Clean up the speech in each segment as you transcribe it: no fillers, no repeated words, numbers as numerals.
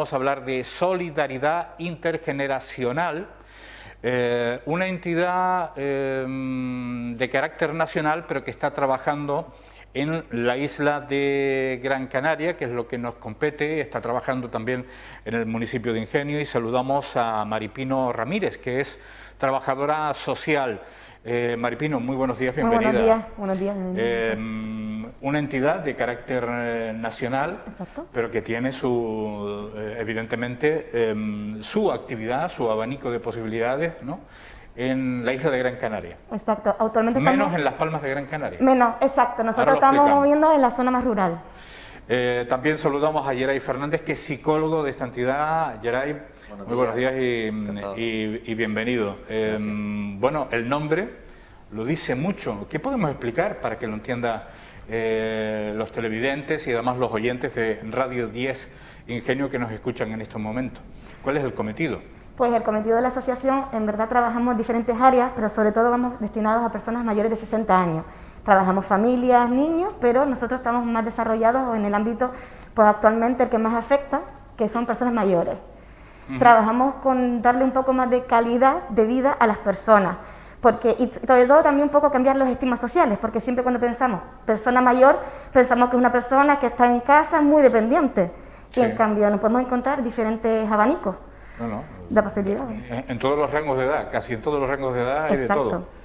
vamos a hablar de solidaridad intergeneracional, una entidad de carácter nacional, pero que está trabajando en la isla de Gran Canaria, que es lo que nos compete. Está trabajando también en el municipio de Ingenio, y saludamos a Maripino Ramírez, que es trabajadora social. Maripino, muy buenos días, bienvenida. Buenos días. Una entidad de carácter nacional, Exacto, pero que tiene su, evidentemente, su actividad, su abanico de posibilidades, ¿no?, en la isla de Gran Canaria. exacto. Actualmente Menos estamos... en Las Palmas de Gran Canaria. Menos, exacto. Nosotros Ahora lo estamos explicamos. moviendo en la zona más rural. También saludamos a Yeray Fernández, que es psicólogo de esta entidad. Yeray, muy buenos días y bienvenido. Bueno, el nombre lo dice mucho. ¿Qué podemos explicar para que lo entiendan los televidentes y además los oyentes de Radio 10 Ingenio que nos escuchan en estos momentos? ¿Cuál es el cometido? Pues el cometido de la asociación, en verdad trabajamos diferentes áreas, pero sobre todo vamos destinados a personas mayores de 60 años. Trabajamos familias, niños, pero nosotros estamos más desarrollados en el ámbito, pues actualmente el que más afecta, que son personas mayores. Trabajamos con darle un poco más de calidad de vida a las personas, porque, y sobre todo también un poco cambiar los estigmas sociales, porque siempre cuando pensamos persona mayor, pensamos que es una persona que está en casa muy dependiente, y en cambio nos podemos encontrar diferentes abanicos de posibilidades. En todos los rangos de edad, casi en todos los rangos de edad y de todo.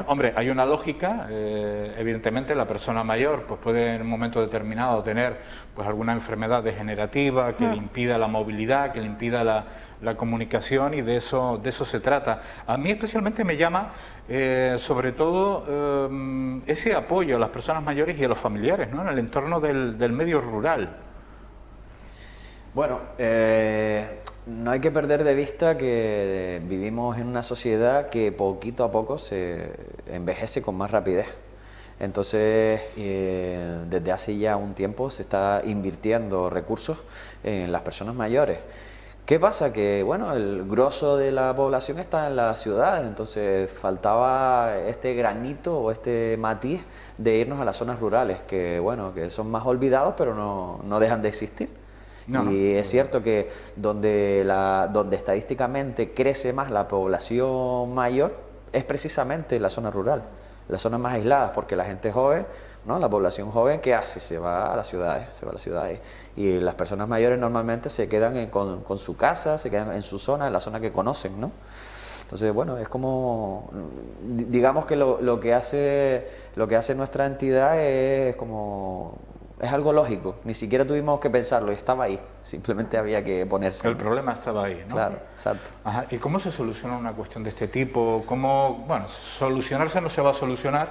Hombre, hay una lógica. Evidentemente la persona mayor pues puede en un momento determinado tener pues alguna enfermedad degenerativa que le impida la movilidad, que le impida la comunicación, y de eso se trata. A mí especialmente me llama sobre todo ese apoyo a las personas mayores y a los familiares, ¿no?, en el entorno del medio rural. Bueno, no hay que perder de vista que vivimos en una sociedad que poquito a poco se envejece con más rapidez. Entonces, desde hace ya un tiempo se está invirtiendo recursos en las personas mayores. ¿Qué pasa? Que bueno, el grosso de la población está en las ciudades, entonces faltaba este granito o este matiz de irnos a las zonas rurales, que bueno, que son más olvidados, pero no dejan de existir. Es cierto que donde estadísticamente crece más la población mayor es precisamente la zona rural, las zonas más aisladas, porque la gente joven, ¿no?, la población joven, ¿qué hace? Se va a las ciudades, y las personas mayores normalmente se quedan con su casa, se quedan en su zona, en la zona que conocen, ¿no? Entonces, bueno, es como, digamos que lo que hace nuestra entidad es algo lógico, ni siquiera tuvimos que pensarlo, estaba ahí, simplemente había que ponerse. El problema estaba ahí, ¿no? Claro, exacto. Ajá. ¿Y cómo se soluciona una cuestión de este tipo? Bueno, solucionarse no se va a solucionar,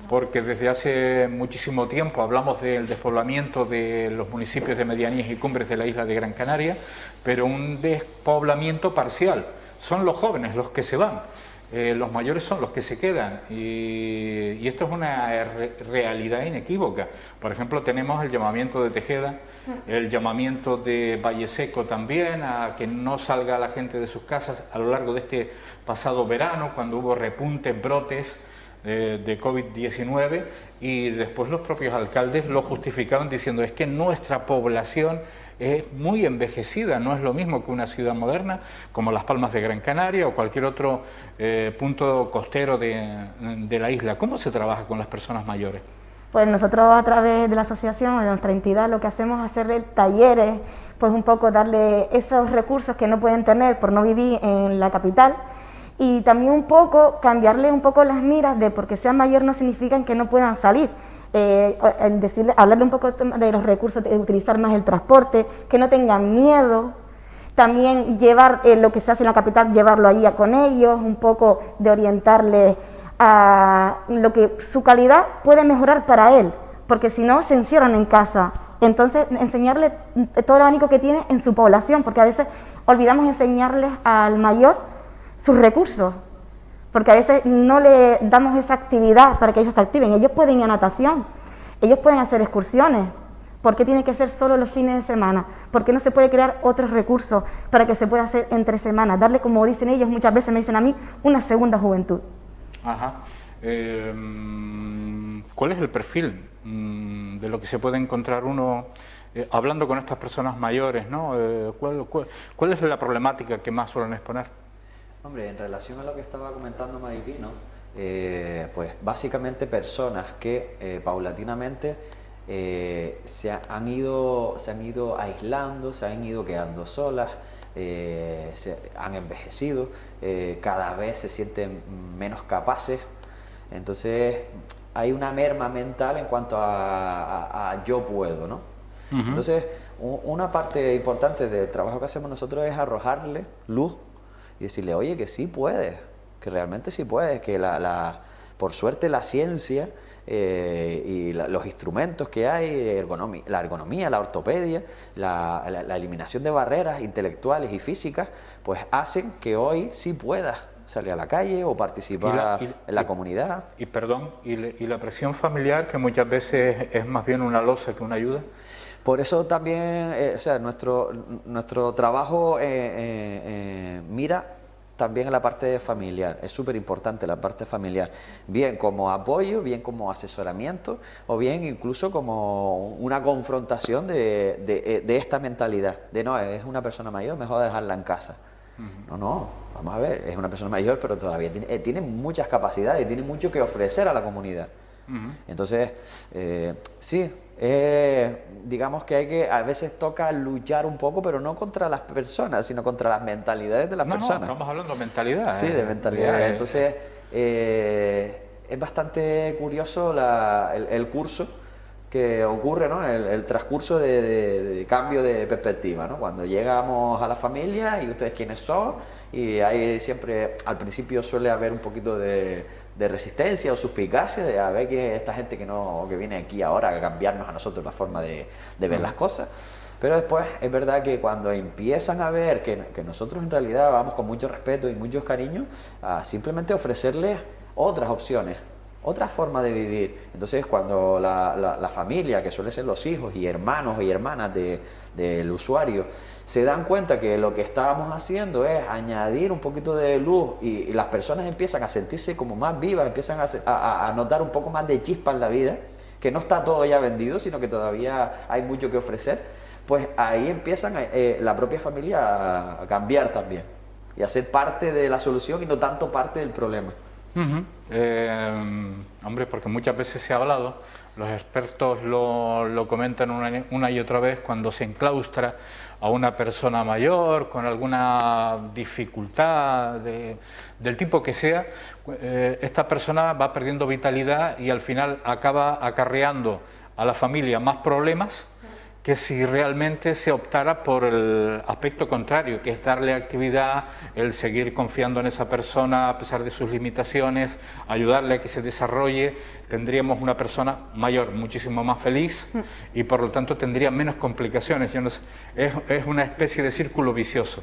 porque desde hace muchísimo tiempo hablamos del despoblamiento de los municipios de medianías y cumbres de la isla de Gran Canaria, pero un despoblamiento parcial. Son los jóvenes los que se van. Los mayores son los que se quedan, y esto es una realidad inequívoca. Por ejemplo, tenemos el llamamiento de Tejeda, el llamamiento de Valle Seco también, a que no salga la gente de sus casas a lo largo de este pasado verano, cuando hubo repuntes, brotes de COVID-19, y después los propios alcaldes lo justificaron diciendo: es que nuestra población es muy envejecida, no es lo mismo que una ciudad moderna como Las Palmas de Gran Canaria o cualquier otro punto costero de la isla. ¿Cómo se trabaja con las personas mayores? Pues nosotros, a través de la asociación, de nuestra entidad, lo que hacemos es hacerle talleres, pues un poco darle esos recursos que no pueden tener por no vivir en la capital, y también un poco cambiarle un poco las miras de porque sean mayor no significa que no puedan salir. Hablarle un poco de los recursos, de utilizar más el transporte, que no tengan miedo. También llevar lo que se hace en la capital, llevarlo allí con ellos, un poco de orientarle a lo que su calidad puede mejorar para él, porque si no se encierran en casa. Entonces, enseñarle todo el abanico que tiene en su población, porque a veces olvidamos enseñarles al mayor sus recursos, porque a veces no le damos esa actividad para que ellos se activen. Ellos pueden ir a natación, ellos pueden hacer excursiones. ¿Por qué tiene que ser solo los fines de semana? ¿Por qué no se puede crear otros recursos para que se pueda hacer entre semanas? Darle, como dicen ellos, muchas veces me dicen a mí, una segunda juventud. Ajá. ¿Cuál es el perfil de lo que se puede encontrar uno hablando con estas personas mayores, ¿no? ¿Cuál es la problemática que más suelen exponer? Hombre, en relación a lo que estaba comentando Maripí, ¿no? Pues básicamente personas que paulatinamente se han ido aislando, se han ido quedando solas, se han envejecido, cada vez se sienten menos capaces. Entonces hay una merma mental en cuanto a yo puedo, ¿no? Entonces una parte importante del trabajo que hacemos nosotros es arrojarle luz y decirle, oye, que sí puedes, que realmente sí puedes, que por suerte la ciencia y los instrumentos que hay, la ergonomía, la ortopedia, la eliminación de barreras intelectuales y físicas, pues hacen que hoy sí puedas salir a la calle o participar en la comunidad. Y la presión familiar, que muchas veces es más bien una losa que una ayuda. Por eso también, o sea, nuestro trabajo mira también la parte familiar, es súper importante la parte familiar, bien como apoyo, bien como asesoramiento o bien incluso como una confrontación de esta mentalidad, de no, es una persona mayor, mejor dejarla en casa. No, vamos a ver, es una persona mayor pero todavía tiene muchas capacidades, tiene mucho que ofrecer a la comunidad. Entonces, sí, digamos que a veces toca luchar un poco, pero no contra las personas, sino contra las mentalidades de las personas. No, estamos hablando de mentalidad. Sí, de mentalidad. Entonces, es bastante curioso el curso que ocurre, ¿no? El transcurso de cambio de perspectiva, ¿no? Cuando llegamos a la familia y ustedes quiénes son, y ahí siempre, al principio suele haber un poquito de resistencia o suspicacia de a ver quién es esta gente que viene aquí ahora a cambiarnos a nosotros la forma de ver las cosas. Pero después es verdad que cuando empiezan a ver que nosotros en realidad vamos con mucho respeto y mucho cariño a simplemente ofrecerles otras opciones, otra forma de vivir. Entonces cuando la familia, que suele ser los hijos y hermanos y hermanas del usuario, se dan cuenta que lo que estábamos haciendo es añadir un poquito de luz y las personas empiezan a sentirse como más vivas, empiezan a notar un poco más de chispa en la vida, que no está todo ya vendido, sino que todavía hay mucho que ofrecer, pues ahí empiezan la propia familia a cambiar también y a ser parte de la solución y no tanto parte del problema. Hombre, porque muchas veces se ha hablado, los expertos lo comentan una y otra vez, cuando se enclaustra a una persona mayor con alguna dificultad del tipo que sea, esta persona va perdiendo vitalidad y al final acaba acarreando a la familia más problemas que si realmente se optara por el aspecto contrario, que es darle actividad, el seguir confiando en esa persona a pesar de sus limitaciones, ayudarle a que se desarrolle, tendríamos una persona mayor, muchísimo más feliz y por lo tanto tendría menos complicaciones. Yo no sé, es una especie de círculo vicioso.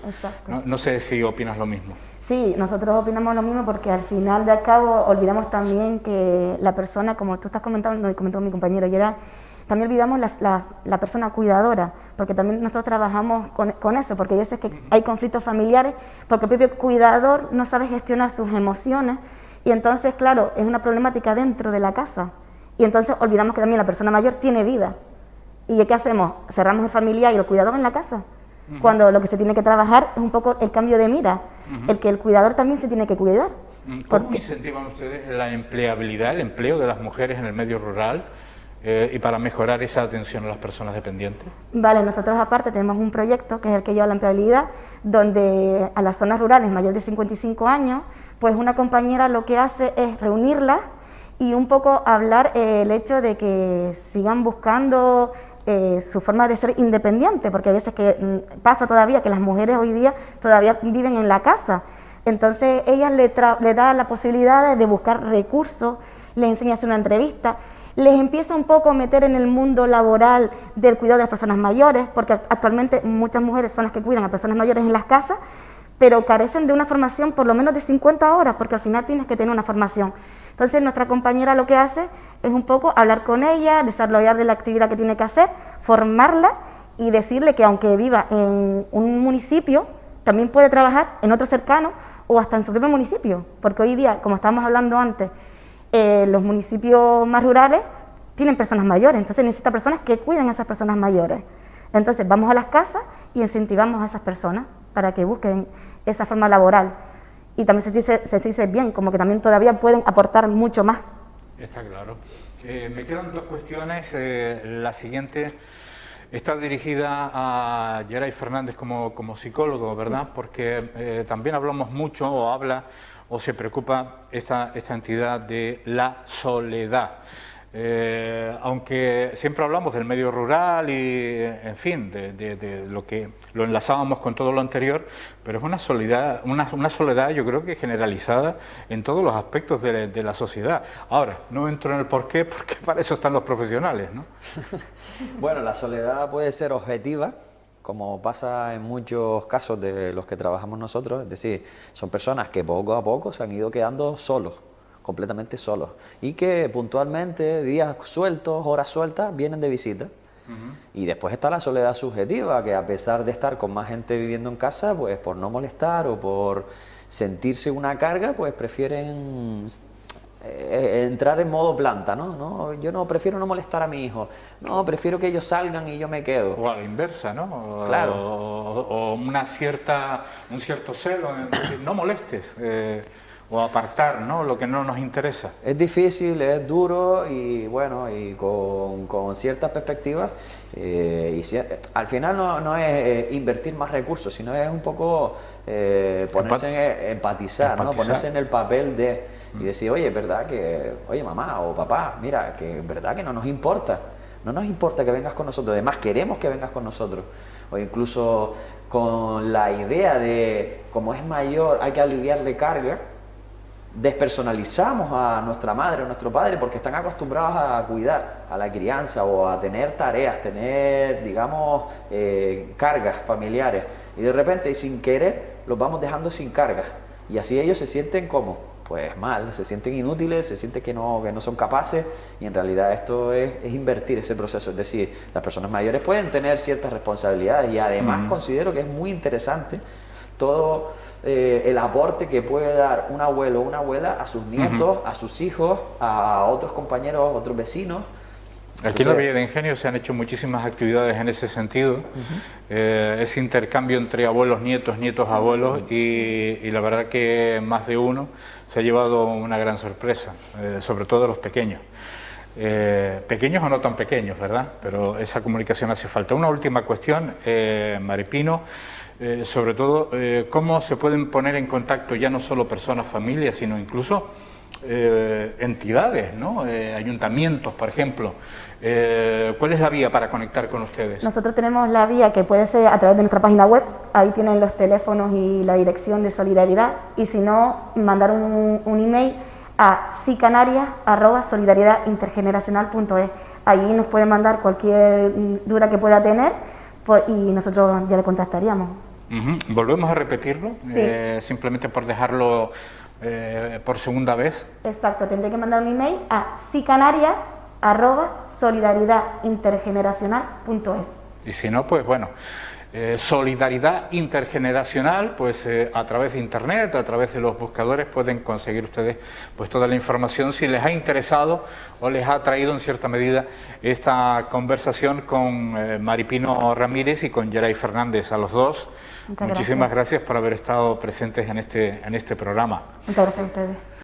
No sé si opinas lo mismo. Sí, nosotros opinamos lo mismo porque al final de cabo olvidamos también que la persona, como tú estás comentando y comentó mi compañero Gerard, también olvidamos la persona cuidadora, porque también nosotros trabajamos con eso, porque yo sé que hay conflictos familiares, porque el propio cuidador no sabe gestionar sus emociones, y entonces, claro, es una problemática dentro de la casa, y entonces olvidamos que también la persona mayor tiene vida. ¿Y qué hacemos? Cerramos el familiar y el cuidador en la casa, cuando lo que se tiene que trabajar es un poco el cambio de mira, el que el cuidador también se tiene que cuidar. ¿Cómo incentivan ustedes la empleabilidad, el empleo de las mujeres en el medio rural? Y para mejorar esa atención a las personas dependientes. Vale, nosotros aparte tenemos un proyecto que es el que lleva la empleabilidad, donde a las zonas rurales mayores de 55 años, pues una compañera lo que hace es reunirlas y un poco hablar el hecho de que sigan buscando su forma de ser independiente, porque a veces que pasa todavía que las mujeres hoy día todavía viven en la casa. Entonces ellas le da la posibilidad de buscar recursos, les enseña a hacer una entrevista, les empieza un poco a meter en el mundo laboral del cuidado de las personas mayores, porque actualmente muchas mujeres son las que cuidan a personas mayores en las casas, pero carecen de una formación por lo menos de 50 horas, porque al final tienes que tener una formación. Entonces nuestra compañera lo que hace es un poco hablar con ella, desarrollarle la actividad que tiene que hacer, formarla y decirle que aunque viva en un municipio, también puede trabajar en otro cercano o hasta en su propio municipio, porque hoy día, como estábamos hablando antes, los municipios más rurales tienen personas mayores, entonces necesitan personas que cuiden a esas personas mayores. Entonces vamos a las casas y incentivamos a esas personas para que busquen esa forma laboral. Y también se dice bien, como que también todavía pueden aportar mucho más. Está claro. Me quedan dos cuestiones. La siguiente está dirigida a Geray Fernández como psicólogo, ¿verdad? Sí. Porque también hablamos mucho, o habla, o se preocupa esta entidad de la soledad. Aunque siempre hablamos del medio rural y, en fin, de lo que lo enlazábamos con todo lo anterior, pero es una soledad yo creo que generalizada en todos los aspectos de la sociedad. Ahora, no entro en el porqué, porque para eso están los profesionales, ¿no? Bueno, la soledad puede ser objetiva, como pasa en muchos casos de los que trabajamos nosotros, es decir, son personas que poco a poco se han ido quedando solos, completamente solos, y que puntualmente, días sueltos, horas sueltas, vienen de visita. Y después está la soledad subjetiva, que a pesar de estar con más gente viviendo en casa, pues por no molestar o por sentirse una carga, pues prefieren entrar en modo planta, ¿no? Yo no prefiero no molestar a mi hijo, no, prefiero que ellos salgan y yo me quedo. O a la inversa, ¿no? Claro. O un cierto celo, en decir, no molestes. O apartar, ¿no?, lo que no nos interesa. Es difícil, es duro y bueno, y con ciertas perspectivas, al final no es invertir más recursos, sino es un poco empatizar, ¿no? Ponerse en el papel de y decir, oye, es verdad que, oye, mamá o papá, mira, que es verdad que no nos importa que vengas con nosotros, además queremos que vengas con nosotros, o incluso con la idea de, como es mayor, hay que aliviarle carga, despersonalizamos a nuestra madre o nuestro padre porque están acostumbrados a cuidar a la crianza o a tener tareas, digamos, cargas familiares, y de repente y sin querer los vamos dejando sin cargas, y así ellos se sienten como, pues mal, se sienten inútiles, se sienten que no son capaces, y en realidad esto es invertir ese proceso, es decir, las personas mayores pueden tener ciertas responsabilidades, y además considero que es muy interesante todo el aporte que puede dar un abuelo o una abuela a sus nietos, a sus hijos, a otros compañeros, otros vecinos. Aquí en la Villa de Ingenio se han hecho muchísimas actividades en ese sentido, ese intercambio entre abuelos, nietos, nietos, abuelos, y la verdad que más de uno se ha llevado una gran sorpresa, sobre todo los pequeños. Pequeños o no tan pequeños, ¿verdad? Pero esa comunicación hace falta. Una última cuestión, Maripino, sobre todo, cómo se pueden poner en contacto ya no solo personas, familias, sino incluso entidades, ¿no? Ayuntamientos, por ejemplo. ¿Cuál es la vía para conectar con ustedes? Nosotros tenemos la vía que puede ser a través de nuestra página web, ahí tienen los teléfonos y la dirección de Solidaridad, y si no, mandar un email a sicanarias@solidaridadintergeneracional.es. Ahí nos pueden mandar cualquier duda que pueda tener, y nosotros ya le contactaríamos. ¿Volvemos a repetirlo? Sí. Simplemente por dejarlo por segunda vez. Exacto, tendré que mandar un email a sicanarias@solidaridadintergeneracional.es. Y si no, pues bueno, Solidaridad Intergeneracional, pues a través de internet, a través de los buscadores pueden conseguir ustedes pues toda la información si les ha interesado o les ha traído en cierta medida esta conversación con Maripino Ramírez y con Geray Fernández, a los dos. Muchísimas gracias por haber estado presentes en este programa. Muchas gracias a ustedes.